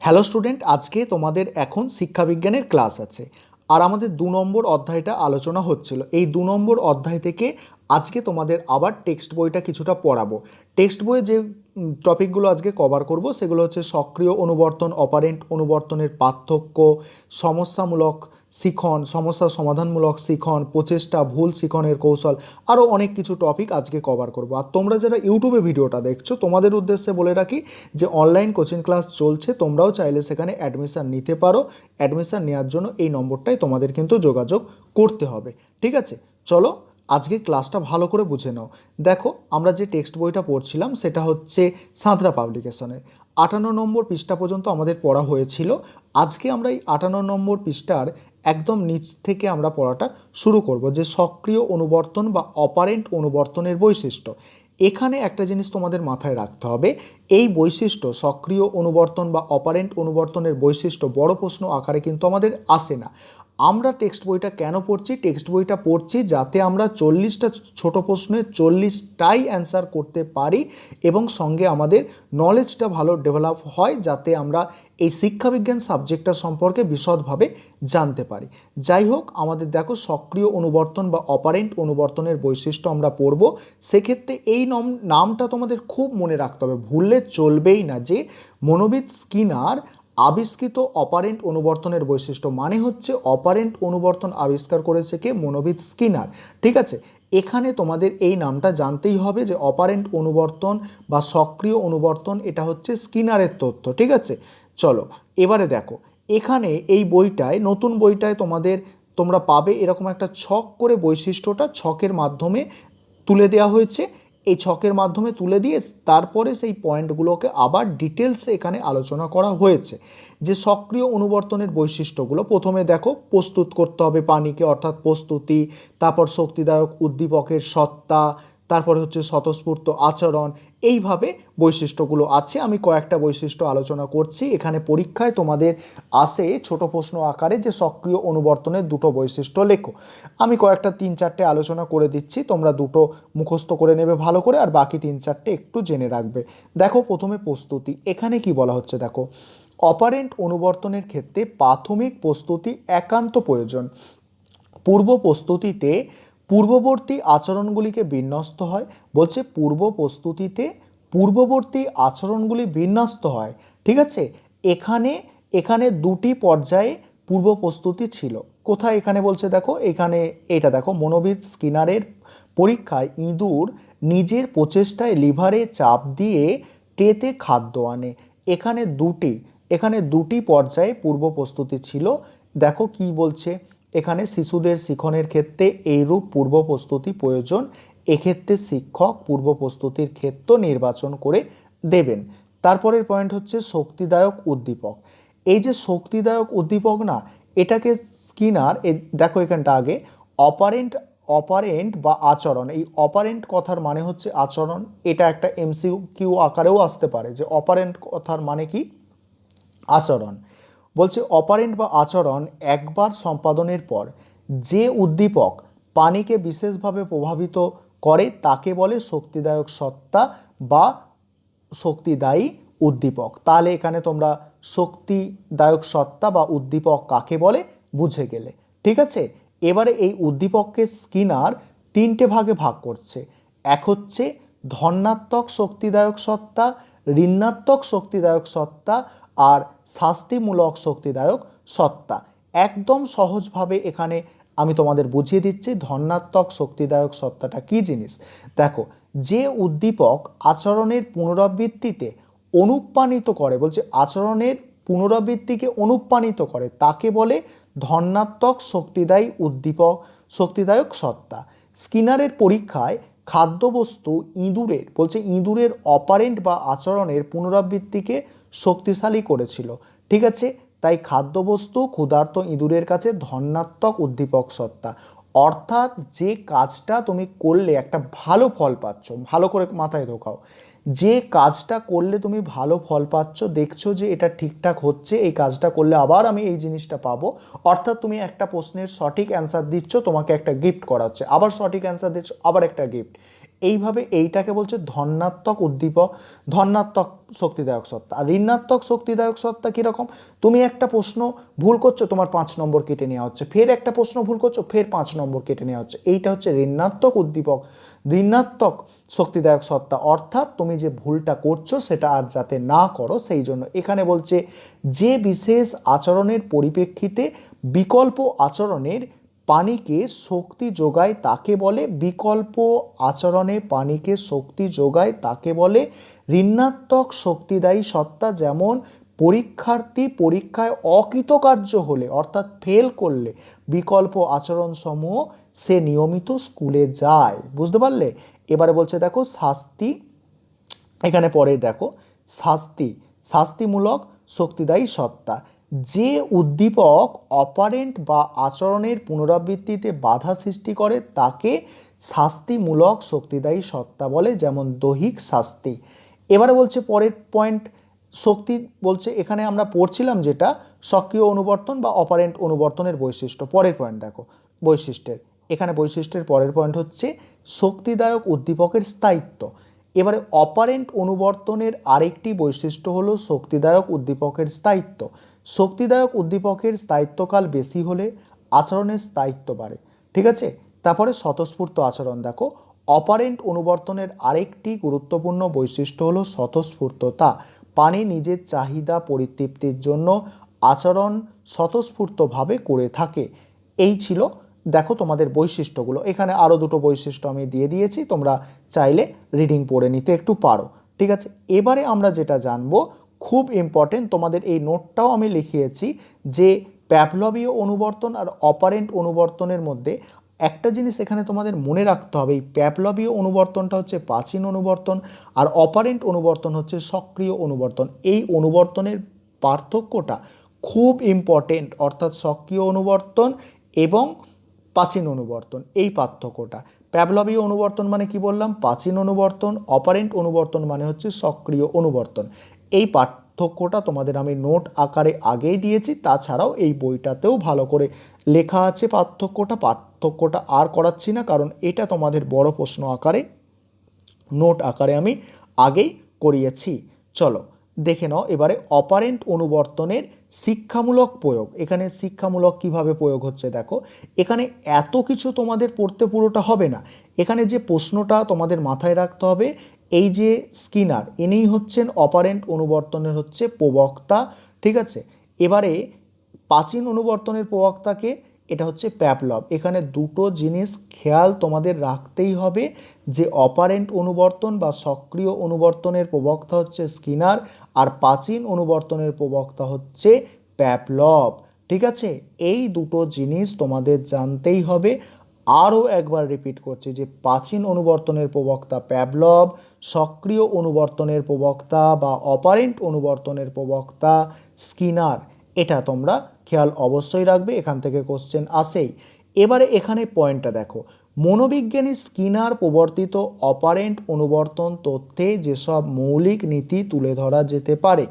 Hello student, আজকে তোমাদের এখন শিক্ষাবিজ্ঞানের ক্লাস আছে। আর আমাদের 2 নম্বর অধ্যায়টা আলোচনা হচ্ছিল। এই 2 নম্বর অধ্যায় থেকে আজকে তোমাদের আবার টেক্সট বইটা কিছুটা পড়াবো। টেক্সট বইয়ে যে টপিকগুলো আজকে কভার করব সেগুলো হচ্ছে সক্রিয় অনুবর্তন, অপারেন্ট অনুবর্তনের পার্থক্য, সমস্যামূলক শিখন, সমস্যা সমাধানমূলক শিখন, প্রচেষ্টা, ভুল শিখনের কৌশল, আরও অনেক কিছু টপিক আজকে কভার করব। আর তোমরা যারা ইউটিউবে ভিডিওটা দেখছো তোমাদের উদ্দেশ্যে বলে রাখি যে অনলাইন কোচিং ক্লাস চলছে, তোমরাও চাইলে সেখানে অ্যাডমিশান নিতে পারো। অ্যাডমিশান নেওয়ার জন্য এই নম্বরটাই তোমাদের কিন্তু যোগাযোগ করতে হবে। ঠিক আছে, চলো আজকে ক্লাসটা ভালো করে বুঝে নাও। দেখো, আমরা যে টেক্সট বইটা পড়ছিলাম সেটা হচ্ছে সাঁতরা পাবলিকেশনের 58 নম্বর পৃষ্ঠা পর্যন্ত আমাদের পড়া হয়েছিল। আজকে আমরা এই 58 নম্বর পৃষ্ঠার একদম নিচ থেকে আমরা পড়াটা শুরু করব, যে সক্রিয় অনুবর্তন বা অপারেন্ট অনুবর্তনের বৈশিষ্ট্য। এখানে একটা জিনিস তোমাদের মাথায় রাখতে হবে, এই বৈশিষ্ট্য সক্রিয় অনুবর্তন বা অপারেন্ট অনুবর্তনের বৈশিষ্ট্য বড় প্রশ্ন আকারে কিন্তু আমাদের আসে না। আমরা টেক্সট বইটা কেন পড়ছি? টেক্সট বইটা পড়ছি যাতে আমরা 40টা ছোট প্রশ্নের 40টাই অ্যান্সার করতে পারি এবং সঙ্গে আমাদের নলেজটা ভালো ডেভেলপ হয়, যাতে আমরা এই শিক্ষাবিজ্ঞান সাবজেক্টটা সম্পর্কে বিশদভাবে জানতে পারি। যাই হোক, আমাদের দেখো সক্রিয় অনুবর্তন বা অপারেন্ট অনুবর্তনের বৈশিষ্ট্য আমরা পড়ব। সেক্ষেত্রে এই নামটা তোমাদের খুব মনে রাখতে হবে, ভুললে চলবেই না, যে মনোবিদ স্কিনার আবিষ্কৃত অপারেন্ট অনুবর্তনের বৈশিষ্ট্য। মানে হচ্ছে অপারেন্ট অনুবর্তন আবিষ্কার করেছে কে? মনোবিদ স্কিনার। ঠিক আছে, এখানে তোমাদের এই নামটা জানতেই হবে যে অপারেন্ট অনুবর্তন বা সক্রিয় অনুবর্তন এটা হচ্ছে স্কিনারের তথ্য। ঠিক আছে, চলো এবারে দেখো, এখানে এই বইটায়, নতুন বইটায় তোমরা পাবে এরকম একটা ছক করে বৈশিষ্ট্যটা ছকের মাধ্যমে তুলে দেওয়া হয়েছে। এই ছকের মাধ্যমে তুলে দিয়ে তারপরে সেই পয়েন্টগুলোকে আবার ডিটেলসে এখানে আলোচনা করা হয়েছে। যে সক্রিয় অনুবর্তনের বৈশিষ্ট্যগুলো, প্রথমে দেখো প্রস্তুত করতে হবে পানিকে, অর্থাৎ প্রস্তুতি, তারপর শক্তিদায়ক উদ্দীপকের সত্তা, তারপরে হচ্ছে স্বতঃস্ফূর্ত আচরণ, এইভাবে বৈশিষ্ট্যগুলো আছে। আমি কয়েকটা বৈশিষ্ট্য আলোচনা করছি। এখানে পরীক্ষায় তোমাদের আসে ছোট প্রশ্ন আকারে যে সক্রিয় অনুবর্তনের দুটো বৈশিষ্ট্য লেখো। আমি কয়েকটা 3-4টে আলোচনা করে দিচ্ছি, তোমরা দুটো মুখস্থ করে নেবে ভালো করে, আর বাকি 3-4টে একটু জেনে রাখবে। দেখো, প্রথমে প্রস্তুতি। এখানে কি বলা হচ্ছে দেখো, অপারেন্ট অনুবর্তনের ক্ষেত্রে প্রাথমিক প্রস্তুতি একান্ত প্রয়োজন। পূর্ব প্রস্তুতিতে পূর্ববর্তী আচরণগুলিকে বিন্যস্ত হয়। বলছে পূর্ব প্রস্তুতিতে পূর্ববর্তী আচরণগুলি বিন্যস্ত হয়। ঠিক আছে, এখানে এখানে দুটি পর্যায়ে পূর্ব প্রস্তুতি ছিল। কোথায় এখানে বলছে দেখো, এখানে এটা দেখো, মনোবিদ স্কিনারের পরীক্ষায় ইঁদুর নিজের প্রচেষ্টায় লিভারে চাপ দিয়ে ট্রেতে খাদ্য আনে। এখানে দুটি পর্যায়ে পূর্ব প্রস্তুতি ছিল। দেখো কি বলছে এখানে, শিশুদের শিখনের ক্ষেত্রে এইরূপ পূর্ব প্রস্তুতি প্রয়োজন। এক্ষেত্রে শিক্ষক পূর্ব প্রস্তুতির ক্ষেত্র নির্বাচন করে দেবেন। তারপরের পয়েন্ট হচ্ছে শক্তিদায়ক উদ্দীপক। এই যে শক্তিদায়ক উদ্দীপক না, এটাকে স্কিনার, দেখো এখানটা আগে অপারেন্ট বা আচরণ। এই অপারেন্ট কথার মানে হচ্ছে আচরণ। এটা একটা এমসিকিউ আকারেও আসতে পারে যে অপারেন্ট কথার মানে কি? আচরণ। বলছে অপারেন্ট বা আচরণ একবার সম্পাদনের পর যে উদ্দীপক পানিকে বিশেষভাবে প্রভাবিত করে তাকে বলে শক্তিদায়ক সত্তা বা শক্তিদায়ী উদ্দীপক। তাহলে এখানে তোমরা শক্তিদায়ক সত্তা বা উদ্দীপক কাকে বলে বুঝে গেলে। ঠিক আছে, এবারে এই উদ্দীপককে স্কিনার 3টে ভাগে ভাগ করছে। এক হচ্ছে ধনাত্মক শক্তিদায়ক সত্তা, ঋণাত্মক শক্তিদায়ক সত্তা, আর শাস্তিমূলক শক্তিদায়ক সত্তা। একদম সহজভাবে এখানে আমি তোমাদের বুঝিয়ে দিচ্ছি ধনাত্মক শক্তিদায়ক সত্তাটা কি জিনিস। দেখো, যে উদ্দীপক আচরণের পুনরাবৃত্তিতে অনুপ্রাণিত করে, বলছে আচরণের পুনরাবৃত্তিকে অনুপ্রাণিত করে, তাকে বলে ধনাত্মক শক্তিদায়ক সত্তা। স্কিনারের পরীক্ষায় খাদ্যবস্তু ইঁদুরের অপারেন্ট বা আচরণের পুনরাবৃত্তিকে শক্তিশালী করেছিল। ঠিক আছে, তাই খাদ্যবস্তু ক্ষুধার্ত ইঁদুরের কাছে ধনাত্মক উদ্দীপক সত্তা। অর্থাৎ যে কাজটা তুমি করলে একটা ভালো ফল পাচ্ছ, ভালো করে মাথায় ঢোকাও, যে কাজটা করলে তুমি ভালো ফল পাচ্ছ, দেখছো যে এটা ঠিকঠাক হচ্ছে, এই কাজটা করলে আবার আমি এই জিনিসটা পাবো। অর্থাৎ তুমি একটা প্রশ্নের সঠিক অ্যান্সার দিচ্ছ, তোমাকে একটা গিফট করা হচ্ছে, আবার সঠিক অ্যান্সার দিচ্ছ, আবার একটা গিফট। এইভাবে এইটাকে বলছে ধনাত্মক উদ্দীপক, ধনাত্মক শক্তিদায়ক সত্তা। আর ঋণাত্মক শক্তিদায়ক সত্তা কীরকম, তুমি একটা প্রশ্ন ভুল করছো, তোমার 5 নম্বর কেটে নেওয়া হচ্ছে, ফের একটা প্রশ্ন ভুল করছো, ফের 5 নম্বর কেটে নেওয়া হচ্ছে। এইটা হচ্ছে ঋণাত্মক উদ্দীপক, ঋণাত্মক শক্তিদায়ক সত্তা। অর্থাৎ তুমি যে ভুলটা করছো সেটা আর যাতে না করো সেই জন্য। এখানে বলছে যে বিশেষ আচরণের পরিপ্রেক্ষিতে বিকল্প আচরণের পানিকে শক্তি যোগায় তাকে বলে, বিকল্প আচরণে পানিকে শক্তি যোগায় তাকে বলে ঋণাত্মক শক্তিদায়ী সত্তা। যেমন পরীক্ষার্থী পরীক্ষায় অকৃতকার্য হলে অর্থাৎ ফেল করলে বিকল্প আচরণ সমূহ সে নিয়মিত স্কুলে যায়। বুঝতে পারলে? এবারে বলছে দেখো শাস্তি, এখানে পরে দেখো শাস্তি, শাস্তিমূলক শক্তিদায়ী সত্তা। যে উদ্দীপক অপারেন্ট বা আচরণের পুনরাবৃত্তিতে বাধা সৃষ্টি করে তাকে শাস্তিমূলক শক্তিদায়ী সত্তা বলে, যেমন দৈহিক শাস্তি। এবারে বলছে পরের পয়েন্ট, শক্তি বলছে এখানে আমরা পড়ছিলাম যেটা সক্রিয় অনুবর্তন বা অপারেন্ট অনুবর্তনের বৈশিষ্ট্য। পরের পয়েন্ট দেখো বৈশিষ্ট্যের, এখানে বৈশিষ্ট্যের পরের পয়েন্ট হচ্ছে শক্তিদায়ক উদ্দীপকের স্থায়িত্ব। এবারে অপারেন্ট অনুবর্তনের আরেকটি বৈশিষ্ট্য হলো শক্তিদায়ক উদ্দীপকের স্থায়িত্ব। শক্তিদায়ক উদ্দীপকের স্থায়িত্বকাল বেশি হলে আচরণের স্থায়িত্ব বাড়ে। ঠিক আছে? তারপরে স্বতঃস্ফূর্ত আচরণ দেখো, অপারেন্ট অনুবর্তনের আরেকটি গুরুত্বপূর্ণ বৈশিষ্ট্য হলো স্বতঃস্ফূর্ততা। পানি নিজের চাহিদা পরিতৃপ্তির জন্য আচরণ স্বতঃস্ফূর্তভাবে করে থাকে। এই ছিল দেখো তোমাদের বৈশিষ্ট্যগুলো। এখানে আরও দুটো বৈশিষ্ট্য আমি দিয়ে দিয়েছি, তোমরা চাইলে রিডিং পড়ে নিতে একটু পারো। ঠিক আছে? এবারে আমরা যেটা জানবো খুব ইম্পর্টেন্ট, তোমাদের এই নোটটাও আমি লিখিয়েছি যে প্যাভলভীয় অনুবর্তন আর অপারেন্ট অনুবর্তনের মধ্যে একটা জিনিস এখানে তোমাদের মনে রাখতে হবে, এই প্যাভলভীয় অনুবর্তনটা হচ্ছে প্রাচীন অনুবর্তন আর অপারেন্ট অনুবর্তন হচ্ছে সক্রিয় অনুবর্তন। এই অনুবর্তনের পার্থক্যটা খুব ইম্পর্টেন্ট, অর্থাৎ সক্রিয় অনুবর্তন এবং প্রাচীন অনুবর্তন, এই পার্থক্যটা। প্যাভলভীয় অনুবর্তন মানে কি বললাম, প্রাচীন অনুবর্তন, অপারেন্ট অনুবর্তন মানে হচ্ছে সক্রিয় অনুবর্তন। এই পার্থক্যটা তোমাদের আমি নোট আকারে আগেই দিয়েছি, তাছাড়াও এই বইটাতেও ভালো করে লেখা আছে পার্থক্যটা আর করাচ্ছি না, কারণ এটা তোমাদের বড় প্রশ্ন আকারে নোট আকারে আমি আগেই করিয়েছি। চলো দেখে নাও এবারে অপারেন্ট অনুবর্তনের শিক্ষামূলক প্রয়োগ। এখানে শিক্ষামূলক কিভাবে প্রয়োগ হচ্ছে দেখো, এখানে এত কিছু তোমাদের পড়তে পুরোটা হবে না। এখানে যে প্রশ্নটা তোমাদের মাথায় রাখতে হবে, এই যে স্কিনার ইনিই হচ্ছেন অপারেন্ট অনুবর্তনের হচ্ছে প্রবক্তা। ঠিক আছে? এবারে প্রাচীন অনুবর্তনের প্রবক্তাকে, এটা হচ্ছে প্যাভলভ। এখানে দুটো জিনিস খেয়াল তোমাদের রাখতেই হবে যে অপারেন্ট অনুবর্তন বা সক্রিয় অনুবর্তনের প্রবক্তা হচ্ছে স্কিনার আর প্রাচীন অনুবর্তনের প্রবক্তা হচ্ছে প্যাভলভ। ঠিক আছে? এই দুটো জিনিস তোমাদের জানতেই হবে। আরও একবার রিপিট করছি যে প্রাচীন অনুবর্তনের প্রবক্তা প্যাভলভ, সক্রিয় অনুবর্তনের প্রবক্তা বা অপারেন্ট অনুবর্তনের প্রবক্তা স্কিনার। এটা তোমরা খেয়াল অবশ্যই রাখবে, এখান থেকে কোশ্চেন আসেই। এবারে এখানে পয়েন্টটা দেখো, মনোবিজ্ঞানী স্কিনার প্রবর্তিত অপারেন্ট অনুবর্তন তথ্যে যেসব মৌলিক নীতি তুলে ধরা যেতে পারে,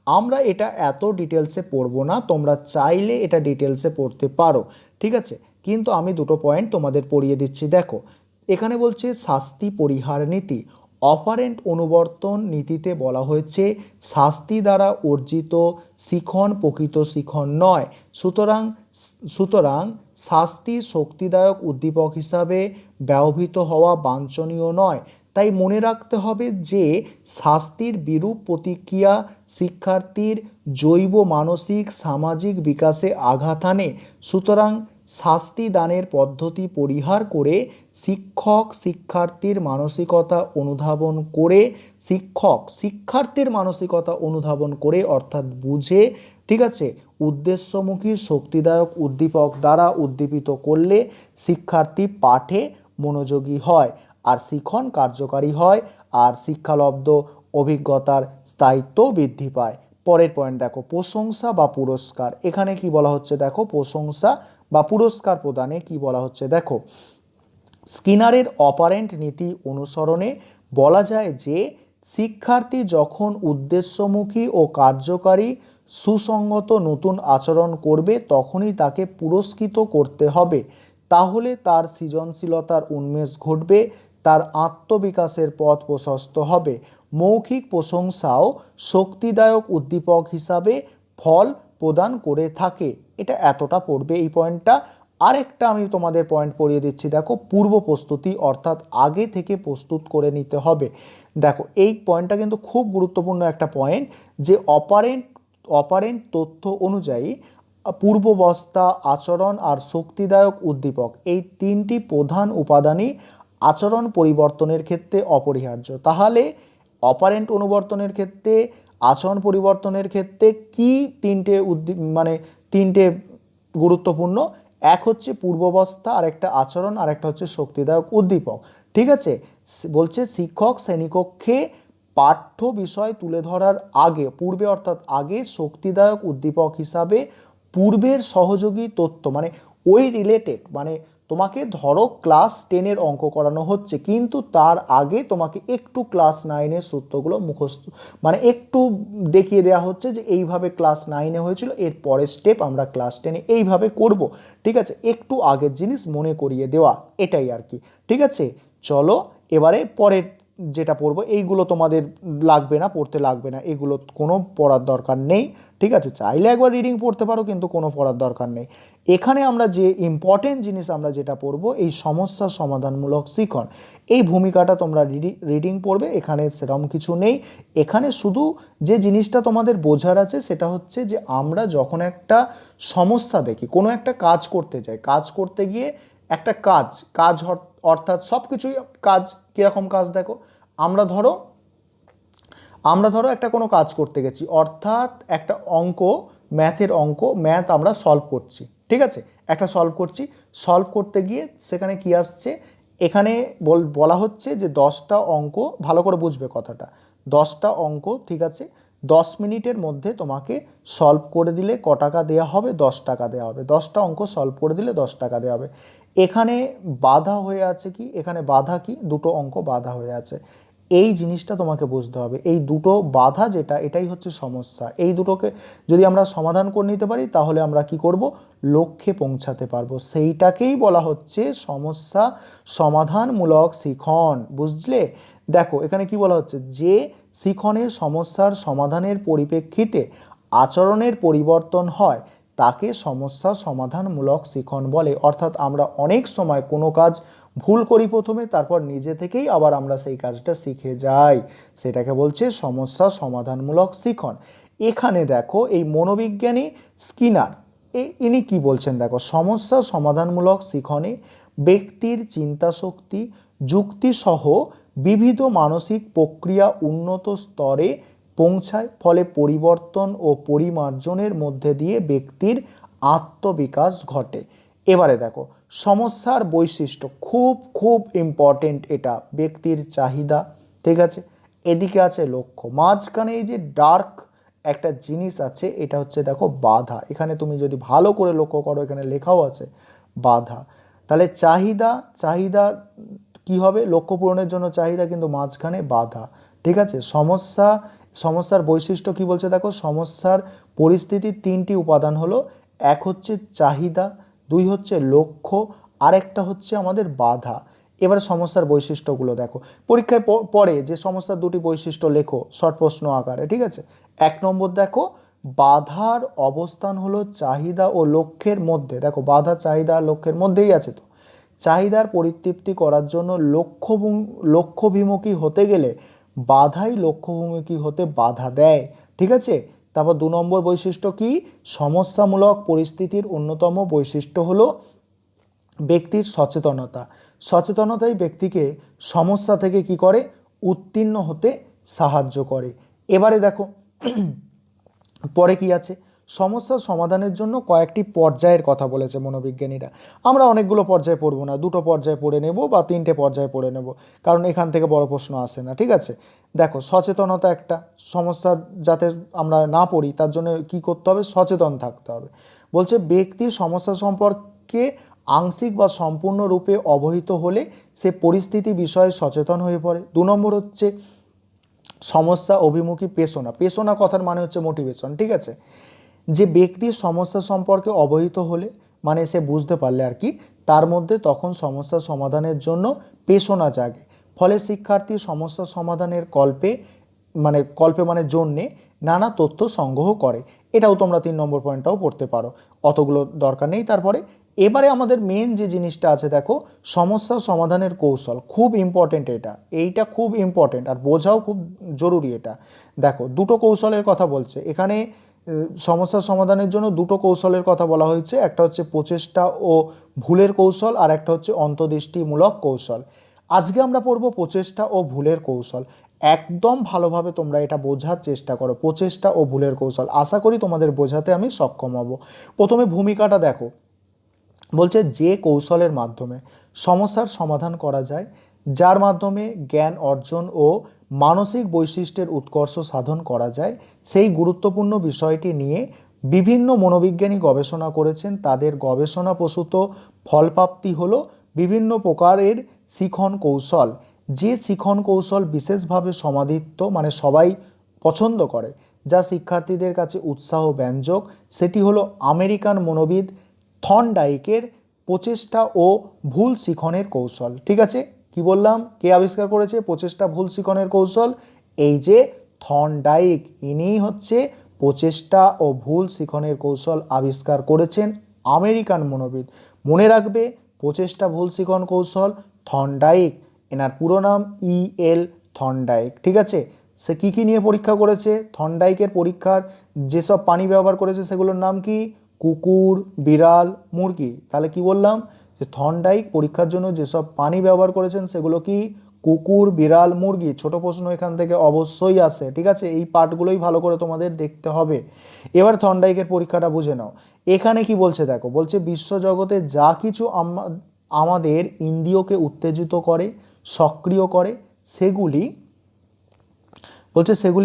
আমরা এটা এত ডিটেলসে পড়বো না, তোমরা চাইলে এটা ডিটেলসে পড়তে পারো। ঠিক আছে? কিন্তু আমি দুটো পয়েন্ট তোমাদের পড়িয়ে দিচ্ছি। দেখো এখানে বলছে শাস্তি পরিহার নীতি। অপারেন্ট অনুবর্তন নীতিতে বলা হয়েছে শাস্তি দ্বারা অর্জিত শিখন প্রকৃত শিখন নয়, সুতরাং শাস্তি শক্তিদায়ক উদ্দীপক হিসাবে ব্যবহৃত হওয়া বাঞ্ছনীয় নয়। তাই মনে রাখতে হবে যে শাস্তির বিরূপ প্রতিক্রিয়া শিক্ষার্থীর জৈব মানসিক সামাজিক বিকাশে আঘাত আনে। সুতরাং শাস্তি দানের পদ্ধতি পরিহার করে শিক্ষার্থীর মানসিকতা অনুধাবন করে অর্থাৎ বুঝে, ঠিক আছে, উদ্দেশ্যমুখী শক্তিদায়ক উদ্দীপক দ্বারা উদ্দীপিত করলে শিক্ষার্থী পাঠে মনোযোগী হয় আর শিখন কার্যকারী হয় আর শিক্ষালব্ধ অভিজ্ঞতার স্থায়িত্ব বৃদ্ধি পায়। পরের পয়েন্ট দেখো, প্রশংসা বা পুরস্কার। এখানে কি বলা হচ্ছে দেখো, প্রশংসা বা পুরস্কার প্রদানে কি বলা হচ্ছে দেখো, স্কিনারের অপারেন্ট নীতি অনুসরণে বলা যায় যে শিক্ষার্থী যখন উদ্দেশ্যমুখী ও কার্যকারী সুসংগত নতুন আচরণ করবে তখনই তাকে পুরস্কৃত করতে হবে, তাহলে তার সৃজনশীলতার উন্মেষ ঘটবে, তার আত্মবিকাশের পথ প্রশস্ত হবে। মৌখিক প্রশংসাও শক্তিদায়ক উদ্দীপক হিসাবে ফল প্রদান করে থাকে। এটা এতটা পড়বে এই পয়েন্টটা। আরেকটা আমি তোমাদের পয়েন্ট পড়িয়ে দিচ্ছি, দেখো পূর্ব প্রস্তুতি, অর্থাৎ আগে থেকে প্রস্তুত করে নিতে হবে। দেখো এই পয়েন্টটা কিন্তু খুব গুরুত্বপূর্ণ একটা পয়েন্ট, যে অপারেন্ট তথ্য অনুযায়ী পূর্বাবস্থা, আচরণ আর শক্তিদায়ক উদ্দীপক এই তিনটি প্রধান উপাদানই আচরণ পরিবর্তনের ক্ষেত্রে অপরিহার্য। তাহলে অপারেন্ট অনুবর্তনের ক্ষেত্রে, আচরণ পরিবর্তনের ক্ষেত্রে কি তিনটে গুরুত্বপূর্ণ, এক হচ্ছে পূর্বাবস্থা, আর একটা আচরণ, আর একটা হচ্ছে শক্তিদায়ক উদ্দীপক। ঠিক আছে, বলছে শিক্ষক শ্রেণীকক্ষে পাঠ্য বিষয় তুলে ধরার পূর্বে অর্থাৎ আগে শক্তিদায়ক উদ্দীপক হিসাবে পূর্বের সহযোগী তথ্য, ওই রিলেটেড, তোমাকে ধরো ক্লাস 10-এর অঙ্ক করানো হচ্ছে, কিন্তু তার আগে তোমাকে একটু ক্লাস 9-এর সূত্রগুলো মুখস্থ, একটু দেখিয়ে দেওয়া হচ্ছে যে এইভাবে ক্লাস 9-এ হয়েছিল, এর পরের স্টেপ আমরা ক্লাস 10-এ এইভাবে করব। ঠিক আছে, একটু আগের জিনিস মনে করিয়ে দেওয়া, এটাই আর কি। ঠিক আছে, চলো এবারে পরের যেটা পড়বো, এইগুলো তোমাদের লাগবে না, পড়তে লাগবে না, এগুলো কোনো পড়ার দরকার নেই। ঠিক আছে, চাইলে একবার রিডিং পড়তে পারো, কিন্তু কোনো পড়ার দরকার নেই। এখানে আমরা যে ইম্পর্টেন্ট জিনিস আমরা যেটা পড়বো, এই সমস্যা সমাধানমূলক শিখন, এই ভূমিকাটা তোমরা রিডিং পড়বে, এখানে সেরকম কিছু নেই। এখানে শুধু যে জিনিসটা তোমাদের বোঝার আছে সেটা হচ্ছে যে আমরা যখন একটা সমস্যা দেখি, কোনো একটা কাজ করতে যাই, কাজ করতে গিয়ে একটা কাজ অর্থাৎ সব কিছুই কাজ। কীরকম কাজ দেখো, আমরা ধরো একটা কোনো কাজ করতে গেছি, অর্থাৎ একটা ম্যাথ আমরা সলভ করছি। ঠিক আছে, একটা সলভ করতে গিয়ে সেখানে কি আসছে, এখানে বলা হচ্ছে যে 10টা অঙ্ক, ভালো করে বুঝবে কথাটা, 10টা অঙ্ক, ঠিক আছে, 10 মিনিটের মধ্যে তোমাকে সলভ করে দিলে ক টাকা দেওয়া হবে, 10 টাকা দেওয়া হবে। 10টা অঙ্ক সলভ করে দিলে 10 টাকা দেওয়া হবে। এখানে বাধা হয়ে আছে কি, এখানে বাধা কি, দুটো অঙ্ক বাধা হয়ে আছে। এই জিনিসটা তোমাকে বুঝতে হবে, এই দুটো বাধা যেটা, এটাই হচ্ছে সমস্যা। এই দুটোকে যদি আমরা সমাধান করে নিতে পারি, তাহলে আমরা কি করব, লক্ষ্যে পৌঁছাতে পারবো। সেইটাকেই বলা হচ্ছে সমস্যা সমাধানমূলক শিখন। বুঝলে, দেখো এখানে কি বলা হচ্ছে, যে শিখনের সমস্যার সমাধানের পরিপ্রেক্ষিতে আচরণের পরিবর্তন হয় তাকে সমস্যা সমাধানমূলক শিখন বলে। অর্থাৎ আমরা অনেক সময় কোনো কাজ ভুল করি প্রথমে, তারপর নিজে থেকেই আবার আমরা সেই কাজটা শিখে যাই, সেটাকে বলছে সমস্যা সমাধানমূলক শিখন। এখানে দেখো এই মনোবিজ্ঞানী স্কিনার ইনি কি বলছেন, দেখো সমস্যা সমাধানমূলক শিখনে ব্যক্তির চিন্তাশক্তি, যুক্তিসহ বিবিধ মানসিক প্রক্রিয়া উন্নত স্তরে পৌঁছায়, ফলে পরিবর্তন ও পরিমার্জনের মধ্যে দিয়ে ব্যক্তির আত্মবিকাশ ঘটে। এবারে দেখো সমস্যার বৈশিষ্ট্য, খুব খুব ইম্পর্টেন্ট এটা, ব্যক্তির চাহিদা, ঠিক আছে, এদিকে আছে লক্ষ্য, মাঝখানে এই যে ডার্ক একটা জিনিস আছে, এটা হচ্ছে দেখো বাধা। এখানে তুমি যদি ভালো করে লক্ষ্য করো, এখানে লেখাও আছে বাধা। তাহলে চাহিদা কি হবে, লক্ষ্য পূরণের জন্য চাহিদা, কিন্তু মাঝখানে বাধা। ঠিক আছে, সমস্যার বৈশিষ্ট্য কি বলছে, দেখো সমস্যার পরিস্থিতির 3টি উপাদান হলো, এক হচ্ছে চাহিদা, 2 হচ্ছে লক্ষ্য, আরেকটা হচ্ছে আমাদের বাধা। এবার সমস্যার বৈশিষ্ট্যগুলো দেখো, পরীক্ষায় পড়ে যে সমস্যার 2টি বৈশিষ্ট্য লেখো শর্ট প্রশ্ন আকারে। ঠিক আছে, 1 নম্বর দেখো, বাধার অবস্থান হলো চাহিদা ও লক্ষ্যের মধ্যে। দেখো বাধা চাহিদা আর লক্ষ্যের মধ্যেই আছে, তো চাহিদার পরিতৃপ্তি করার জন্য লক্ষ্যভিমুখী হতে গেলে বাধাই লক্ষ্যভিমুখী হতে বাধা দেয়। ঠিক আছে, তারপর 2 নম্বর বৈশিষ্ট্য কি, সমস্যামূলক পরিস্থিতির অন্যতম বৈশিষ্ট্য হলো ব্যক্তির সচেতনতাই ব্যক্তিকে সমস্যা থেকে কি করে, উত্তীর্ণ হতে সাহায্য করে। এবারে দেখো পরে কি আছে, সমস্যা সমাধানের জন্য কয়েকটি পর্যায়ের কথা বলেছে মনোবিজ্ঞানীরা। আমরা অনেকগুলো পর্যায়ে পড়বো না, 2টো পর্যায়ে পড়ে নেব বা 3টে পর্যায়ে পড়ে নেব, কারণ এখান থেকে বড় প্রশ্ন আসে না। ঠিক আছে, দেখো সচেতনতা একটা, সমস্যা যাতে আমরা না পড়ি তার জন্য কি করতে হবে, সচেতন থাকতে হবে। বলছে ব্যক্তির সমস্যা সম্পর্কে আংশিক বা সম্পূর্ণরূপে অবহিত হলে সে পরিস্থিতি বিষয়ে সচেতন হয়ে পড়ে। 2 নম্বর হচ্ছে সমস্যা অভিমুখী পেশনা কথার মানে হচ্ছে মোটিভেশন। ঠিক আছে, যে ব্যক্তির সমস্যা সম্পর্কে অবহিত হলে, সে বুঝতে পারলে আর কি, তার মধ্যে তখন সমস্যা সমাধানের জন্য পেশনা জাগে। ফলে শিক্ষার্থী সমস্যা সমাধানের কল্পে মানে জন্যে নানা তথ্য সংগ্রহ করে। এটাও তোমরা 3 নম্বর পয়েন্টটাও পড়তে পারো, অতগুলো দরকার নেই। তারপরে এবারে আমাদের মেন যে জিনিসটা আছে দেখো, সমস্যা সমাধানের কৌশল, খুব ইম্পর্টেন্ট এইটা খুব ইম্পর্টেন্ট, আর বোঝাও খুব জরুরি এটা। দেখো দুটো কৌশলের কথা বলছে এখানে, সমস্যা সমাধানের জন্য দুটো কৌশলের কথা বলা হয়েছে, একটা হচ্ছে প্রচেষ্টা ও ভুলের কৌশল, আর একটা হচ্ছে অন্তর্দৃষ্টিমূলক কৌশল। আজকে আমরা পড়ব প্রচেষ্টা ও ভুলের কৌশল। একদম ভালোভাবে তোমরা এটা বোঝার চেষ্টা করো, প্রচেষ্টা ও ভুলের কৌশল, আশা করি তোমাদের বোঝাতে আমি সক্ষম হব। প্রথমে ভূমিকাটা দেখো, বলছে যে কৌশলের মাধ্যমে সমস্যার সমাধান করা যায়, যার মাধ্যমে জ্ঞান অর্জন ও মানসিক বৈশিষ্ট্যের উৎকর্ষ সাধন করা যায়, সেই গুরুত্বপূর্ণ বিষয়টি নিয়ে বিভিন্ন মনোবিজ্ঞানী গবেষণা করেছেন। তাদের গবেষণা প্রসূত ফলপ্রাপ্তি হলো বিভিন্ন প্রকারের শিখন কৌশল। যে শিখন কৌশল বিশেষভাবে সমাদিত্য মানে সবাই পছন্দ করে, যা শিক্ষার্থীদের কাছে উৎসাহ ব্যঞ্জক, সেটি হলো আমেরিকান মনোবিদ থর্নডাইকের প্রচেষ্টা ও ভুল শিখনের কৌশল। ঠিক আছে, কি বললাম, কে আবিষ্কার করেছে প্রচেষ্টা ভুল শিখনের কৌশল? এই যে থর্নডাইক, ইনিই হচ্ছে প্রচেষ্টা ও ভুল শিখনের কৌশল আবিষ্কার করেছেন, আমেরিকান মনোবিদ। মনে রাখবে, প্রচেষ্টা ভুল শিখন কৌশল, থর্নডাইক, এনার পুরো নাম E.L. থর্নডাইক। ঠিক আছে, সে কী কী নিয়ে পরীক্ষা করেছে? থর্নডাইকের পরীক্ষার যেসব প্রাণী ব্যবহার করেছে সেগুলোর নাম কি? কুকুর, বিড়াল, মুরগি। তাহলে কি বললাম, যে থর্নডাইক পরীক্ষার জন্য যেসব প্রাণী ব্যবহার করেছেন সেগুলো কি? কুকুর, বিড়াল, মুরগি। ছোট প্রশ্ন এখান থেকে অবশ্যই আসে। ঠিক আছে, এই পার্টগুলোই ভালো করে তোমাদের দেখতে হবে। এবার থর্নডাইকের পরীক্ষাটা বুঝে নাও। এখানে কি বলছে দেখো, বলছে বিশ্বজগতে যা কিছু আমাদের ইন্দ্রিয়কে উত্তেজিত করে, সক্রিয় করে, সেগুলি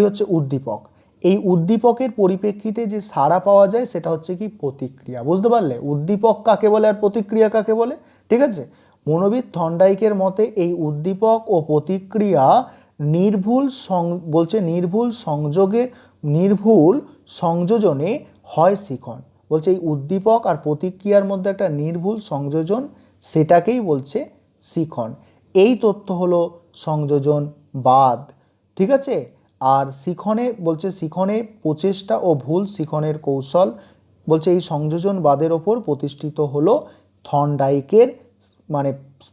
হচ্ছে উদ্দীপক। এই উদ্দীপকের পরিপ্রেক্ষিতে যে সাড়া পাওয়া যায় সেটা হচ্ছে কি? প্রতিক্রিয়া। বুঝতে পারলে উদ্দীপক কাকে বলে আর প্রতিক্রিয়া কাকে বলে? ঠিক আছে, মনোবিদ থর্নডাইকের মতে এই উদ্দীপক ও প্রতিক্রিয়া নির্ভুল সংযোজনে হয় শিখন। বলছে এই উদ্দীপক আর প্রতিক্রিয়ার মধ্যে একটা নির্ভুল সংযোজন, সেটাকেই বলছে শিখন। এই তথ্য হলো সংযোজনবাদ। ঠিক আছে, আর শিখনে প্রচেষ্টা ও ভুল শিখনের কৌশল, বলছে এই সংযোজনবাদের ওপর প্রতিষ্ঠিত হলো থর্নডাইকের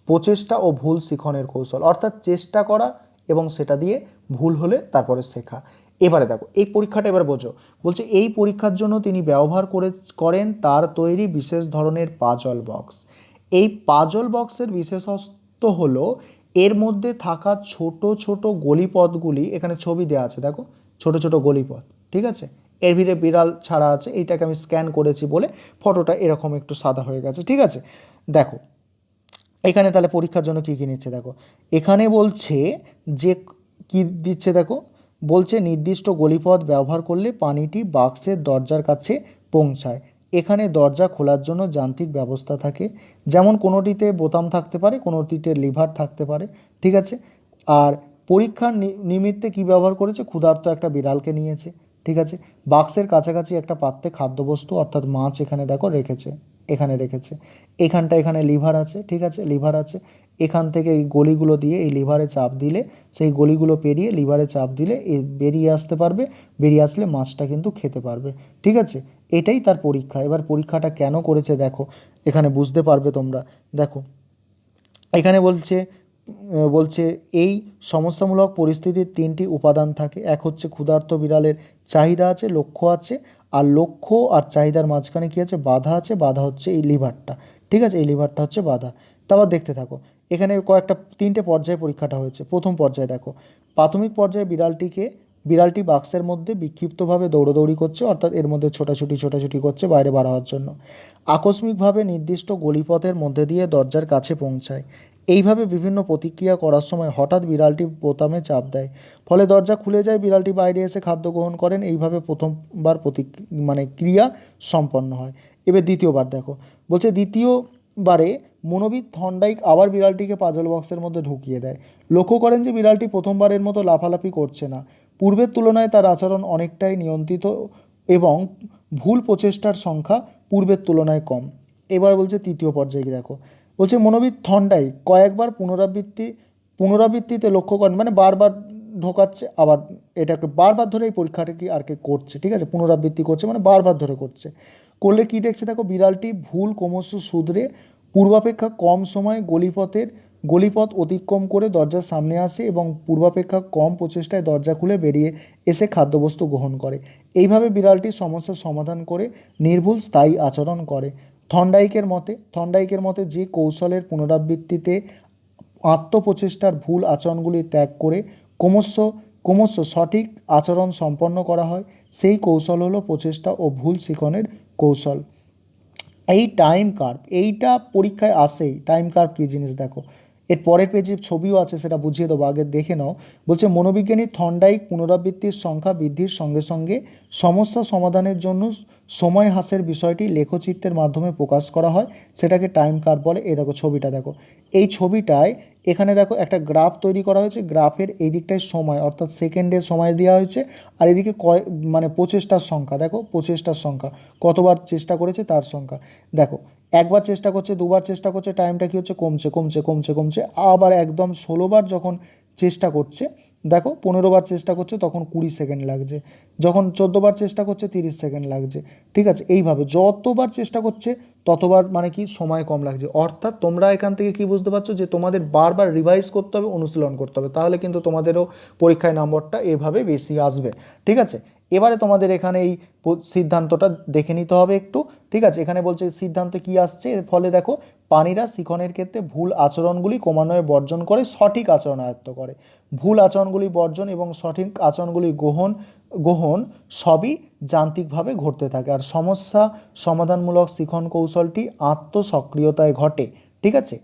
প্রচেষ্টা ও ভুল শিখনের কৌশল, অর্থাৎ চেষ্টা করা এবং সেটা দিয়ে ভুল হলে তারপরে শেখা। এবারে দেখো এই পরীক্ষাটা এবার বোঝো। বলছে এই পরীক্ষার জন্য তিনি ব্যবহার করেন তার তৈরি বিশেষ ধরনের পাজল বক্স। এই পাজল বক্সের বিশেষত্ব হলো এর মধ্যে থাকা ছোট ছোট গলিপথগুলি, এখানে ছবি দেওয়া আছে দেখো, ছোট ছোট গলিপথ। ঠিক আছে, এর ভিতরে বিড়াল ছাড়া আছে, এইটাকে আমি স্ক্যান করেছি বলে ফটোটা এরকম একটু সাদা হয়ে গেছে। ঠিক আছে, দেখো এখানে তাহলে পরীক্ষার জন্য কী কী নিচ্ছে দেখো। এখানে বলছে যে কি দিচ্ছে দেখো, বলছে নির্দিষ্ট গলিপথ ব্যবহার করলে পানিটি বাক্সের দরজার কাছে পৌঁছায়। এখানে দরজা খোলার জন্য যান্ত্রিক ব্যবস্থা থাকে, যেমন কোনোটিতে বোতাম থাকতে পারে, কোনোটিতে লিভার থাকতে পারে। ঠিক আছে, আর পরীক্ষার নিমিত্তে কি ব্যবহার করেছে? ক্ষুধার্ত একটা বিড়ালকে নিয়েছে। ঠিক আছে, বাক্সের কাছাকাছি একটা পাত্রে খাদ্যবস্তু অর্থাৎ মাছ এখানে দেখো রেখেছে, এখানে লিভার আছে। ঠিক আছে, লিভার আছে, এখান থেকে এই গলিগুলো দিয়ে এই লিভারে চাপ দিলে, সেই গলিগুলো পেরিয়ে লিভারে চাপ দিলে বেরিয়ে আসতে পারবে, বেরিয়ে আসলে মাছটা কিন্তু খেতে পারবে। ঠিক আছে, এটাই তার পরীক্ষা। এবার পরীক্ষাটা কেন করেছে দেখো, এখানে বুঝতে পারবে তোমরা। দেখো এখানে বলছে এই সমস্যামূলক পরিস্থিতির 3টি উপাদান থাকে। এক হচ্ছে ক্ষুধার্ত বিড়ালের চাহিদা আছে, লক্ষ্য আছে, আর লক্ষ্য আর চাহিদার মাঝখানে কী আছে? বাধা আছে। বাধা হচ্ছে এই লিভারটা। ঠিক আছে, এই লিভারটা হচ্ছে বাধা। তারপর দেখতে থাকো, এখানে 3টে পর্যায়ে পরীক্ষাটা হয়েছে। প্রথম পর্যায়ে দেখো, প্রাথমিক পর্যায়ে বিড়ালটি বাক্সের মধ্যে বিক্ষিপ্তভাবে দৌড়দৌড়ি করছে, অর্থাৎ এর মধ্যে ছোটাছুটি করছে বাইরে বার হওয়ার জন্য। আকস্মিকভাবে নির্দিষ্ট গলিপথের মধ্যে দিয়ে দরজার কাছে পৌঁছায়। এইভাবে বিভিন্ন প্রতিক্রিয়া করার সময় হঠাৎ বিড়ালটি বোতামে চাপ দেয়, ফলে দরজা খুলে যায়, বিড়ালটি বাইরে এসে খাদ্য গ্রহণ করেন। এইভাবে প্রথমবার ক্রিয়া সম্পন্ন হয়। এবার দ্বিতীয়বার দেখো, বলছে দ্বিতীয়বারে মনোবিদ থর্নডাইক আবার বিড়ালটিকে পাজল বক্সের মধ্যে ঢুকিয়ে দেয়। লক্ষ্য করেন যে বিড়ালটি প্রথমবারের মতো লাফালাফি করছে না, পূর্বের তুলনায় তার আচরণ অনেকটাই নিয়ন্ত্রিত এবং ভুল প্রচেষ্টার সংখ্যা পূর্বের তুলনায় কম। এবার বলছে তৃতীয় পর্যায়ে দেখো, বলছে মনোবিদ থর্নডাইক কয়েকবার পুনরাবৃত্তি পুনরাবৃত্তিতে লক্ষ্য করেন মানে বারবার ঢোকাচ্ছে, আবার এটাকে বারবার ধরে এই পরীক্ষাটাকে আর কি করছে, ঠিক আছে, পুনরাবৃত্তি করছে মানে বারবার ধরে করছে। করলে কি দেখছে দেখো, বিড়ালটি ভুল ক্রমশ শুধরে পূর্বাপেক্ষা কম সময়ে গলিপথ অতিক্রম করে দরজার সামনে আসে এবং পূর্বাপেক্ষা কম প্রচেষ্টায় দরজা খুলে বেরিয়ে এসে খাদ্যবস্তু গ্রহণ করে। এইভাবে বিড়ালটি সমস্যার সমাধান করে নির্ভুল স্থায়ী আচরণ করে। থর্নডাইকের মতে যে কৌশলের পুনরাবৃত্তিতে আত্মপ্রচেষ্টার ভুল আচরণগুলি ত্যাগ করে ক্রমশ সঠিক আচরণ সম্পন্ন করা হয়, সেই কৌশল হলো প্রচেষ্টা ও ভুল শিখনের কৌশল। এই টাইম কার্ভ, এইটা পরীক্ষায় আসেই। টাইম কার্ভ কী জিনিস দেখো, এর পরের পেজে ছবিও আছে, সেটা বুঝিয়ে দেবো, আগে দেখে নাও। বলছে মনোবিজ্ঞানী থর্নডাইক পুনরাবৃত্তির সংখ্যা বৃদ্ধির সঙ্গে সঙ্গে সমস্যা সমাধানের জন্য সময় হ্রাসের বিষয়টি লেখচিত্রের মাধ্যমে প্রকাশ করা হয়, সেটাকে টাইম কার্ভ বলে। এই দেখো ছবিটা দেখো, এই ছবিটায় এখানে দেখো একটা গ্রাফ তৈরি করা হয়েছে, গ্রাফের এই দিকটায় সময় অর্থাৎ সেকেন্ডের সময় দেওয়া হয়েছে, আর এদিকে মানে প্রচেষ্টার সংখ্যা, দেখো প্রচেষ্টার সংখ্যা কতবার চেষ্টা করেছে তার সংখ্যা। দেখো একবার চেষ্টা করছে, দুবার চেষ্টা করছে, টাইমটা কী হচ্ছে, কমছে কমছে কমছে কমছে, আবার একদম 16বার যখন চেষ্টা করছে, দেখো 15বার চেষ্টা করছে তখন 20 সেকেন্ড লাগছে, যখন 14বার চেষ্টা করছে 30 সেকেন্ড লাগছে, ঠিক আছে। এইভাবে যতবার চেষ্টা করছে ততবার মানে কি সময় কম লাগছে। অর্থাৎ তোমরা এখান থেকে কি বুঝতে পারছো যে তোমাদের বারবার রিভাইজ করতে হবে, অনুশীলন করতে হবে, তাহলে কিন্তু তোমাদেরও পরীক্ষায় নম্বরটা এভাবে বেশি আসবে, ঠিক আছে। এবারে তোমাদের এখানে এই সিদ্ধান্তটা দেখে নিতে হবে একটু, ঠিক আছে। এখানে বলছে সিদ্ধান্তে কি আসছে, এর ফলে দেখো প্রাণীরা শিখনের ক্ষেত্রে ভুল আচরণগুলি ক্রমান্বয়ে বর্জন করে সঠিক আচরণ আয়ত্ত করে। ভুল আচরণগুলি বর্জন এবং সঠিক আচরণগুলি গ্রহণ সবই যান্ত্রিকভাবে ঘটতে থাকে, আর সমস্যা সমাধানমূলক শিখন কৌশলটি আত্মসক্রিয়তায় ঘটে, ঠিক আছে।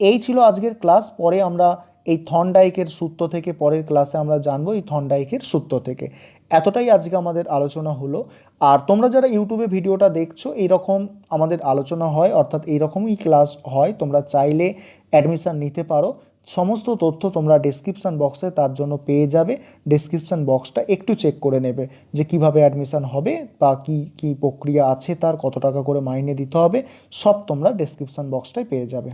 এই ছিল আজকের ক্লাস। পরে আমরা এই থর্নডাইকের সূত্র থেকে পরের ক্লাসে আমরা জানবো এই থর্নডাইকের সূত্র থেকে। এতটাই আজকে আমাদের আলোচনা হলো। আর তোমরা যারা ইউটিউবে ভিডিওটা দেখছো, এইরকম আমাদের আলোচনা হয়, অর্থাৎ এইরকমই ক্লাস হয়, তোমরা চাইলে অ্যাডমিশান নিতে পারো। সমস্ত তথ্য তোমরা ডেসক্রিপশান বক্সে তার জন্য পেয়ে যাবে। ডেসক্রিপশান বক্সটা একটু চেক করে নেবে যে কিভাবে অ্যাডমিশান হবে বা কী প্রক্রিয়া আছে, তার কত টাকা করে মাইনে দিতে হবে, সব তোমরা ডেসক্রিপশান বক্সটায় পেয়ে যাবে।